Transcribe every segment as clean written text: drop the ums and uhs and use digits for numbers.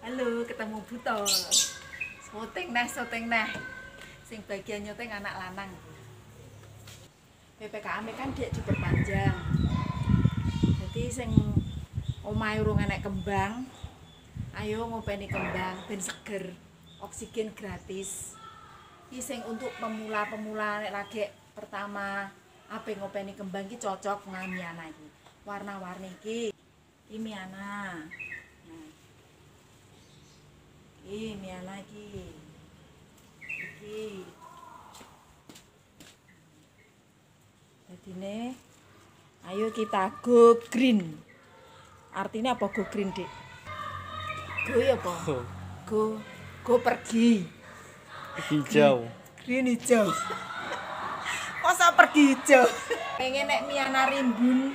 Halo, ketemu Buto. Syuting neh. Sing bagian nyuting anak lanang. PPKM kan dia diperpanjang. Jadi sing omahe urung enek kembang, ayo ngopeni kembang ben seger. Oksigen gratis. Iki sing untuk pemula-pemula nek lagi pertama ape ngopeni kembang iki cocok nang Miana iki. Warna-warni iki. Iki Miana. Iki Miana iki. Iki. Jadine ayo kita go green. Artinya apa go green, Dik? Go ya apa? Go pergi. Hijau. Green hijau. Masa pergi hijau? Pengen nek Miana rimbun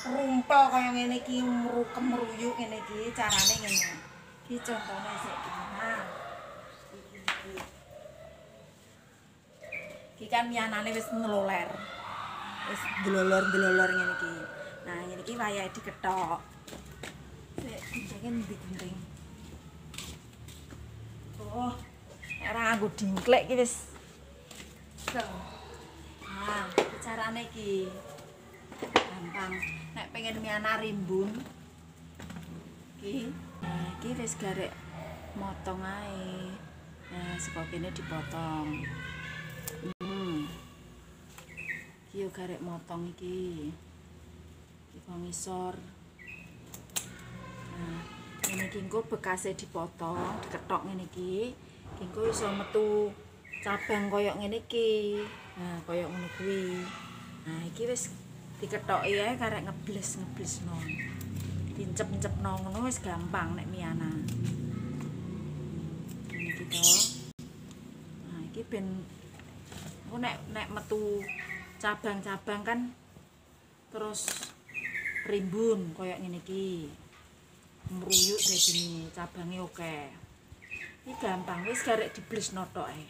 rumpel kaya ngene iki meruyuk ngene iki carane ngene. Iki contone sik nah. Iki kan Mianane wis ngeloler. Wis delolor-delolor ngene iki. Nah, ngene iki wayahe dikethok. Sik guntinge ndi gunting. Oh, ora nganggo dingklek iki wis. Nah, carane iki gampang. Nek pengen Miana rimbun iki, nah iki wis garek motong ae. Nah, saka kene dipotong. Iki yo garek motong iki. Iki ngisor. Nah, ini iki engko bekase dipotong, dikethok ngene iki. Engko iso metu cabang koyok ngene iki. Nah, koyok ngono kuwi. Nah, iki wis dikethoki ae karek ngebles-ngeblesno. Dincep-cepno ngono wis gampang nek Miana. Iki to. Nah, iki ben engko nek metu cabang-cabang kan terus rimbun koyok ngene iki. Meruyuk dadine cabange oke. Iki gampang wis garek diblesno tok ae.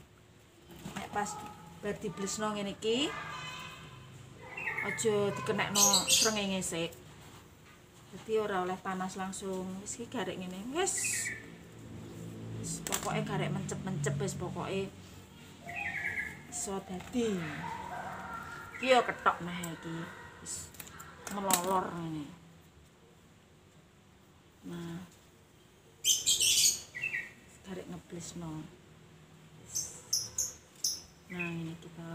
Nek pas bar diblesno ngene iki aja dikenekno srengenge sik. Dadi ora oleh panas langsung. Wis iki garek ngene. Wis pokoke garek mencep-mencep wis pokoke iso dadi. Iki yo ketok nah iki. Wis melolor ngene. Nah. Garek ngeblesno. Nah, ini kita.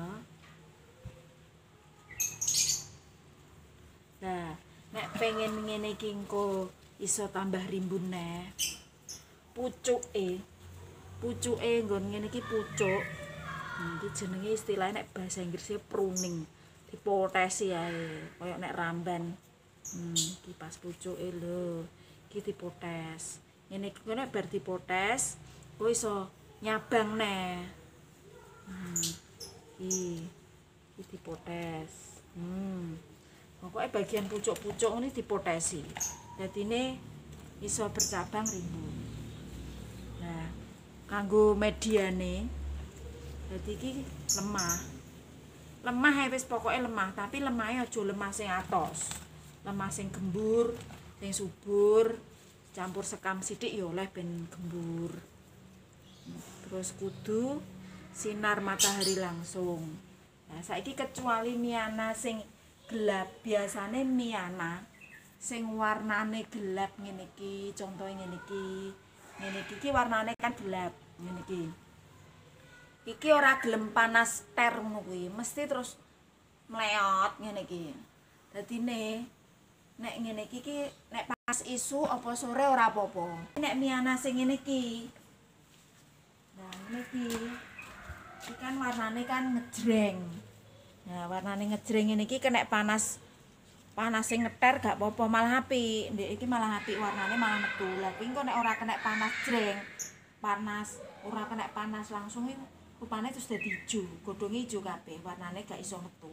Nah, nek pengen ngene iki engko iso tambah rimbun neh. Pucuke nggon ngene iki pucuk. Iki jenenge istilahnya nek bahasa Inggrisnya pruning. Dipotesi ae, koyo nek ramban. Iki pas pucuke lho. Iki dipotes. Ngene iki nek bar dipotes, kowe iso nyabang neh. Iki dipotes. Pokoknya bagian pucuk-pucuk ini dipotesi. Dadine iso bercabang rimbun. Nah, kanggo mediane dadi iki lemah. Lemah ae wis pokoke lemah, tapi lemahe aja lemah sing atos. Lemah sing gembur, sing subur, campur sekam sithik ya oleh ben gembur. Terus kudu sinar matahari langsung. Nah, saiki kecuali Miana sing gelap, biasane Miana sing warnane gelap ngene iki, contohe ngene iki. Ngene iki warnane kan gelap, ngene iki. Iki ora gelem panas ter ngono kuwi, mesti terus mleot ngene iki. Dadine nek ngene iki nek pas isu apa sore ora apa-apa. Nek Miana sing ngene iki. Nah, ngene iki. Iki kan warnane kan ngejreng. Nah, warnane ngejreng ngene iki kena panas sing ngeter gak apa-apa malah apik. Ndek iki malah apik warnane malah metu. Lah iki engko nek ora kena panas jreng, ora kena panas langsung iki rupane terus dadi ijo, godhonge ijo kabeh, warnane gak iso metu.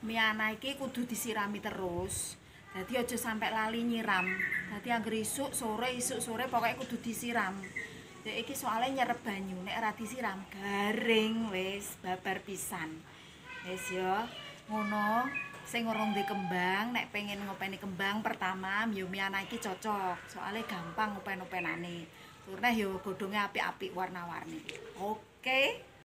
Miana iki kudu disirami terus. Dadi aja sampai lali nyiram. Dadi anggere isuk sore pokoke kudu disiram. Dek iki soalnya nyerep banyu, nek ora disiram garing wis babar pisan. Wis ya, ngono. sing urung di kembang nek pengen ngopeni kembang pertama Miyumiana iki cocok soalnya gampang ngopen-openane turune yo godhonge apik-apik warna-warni oke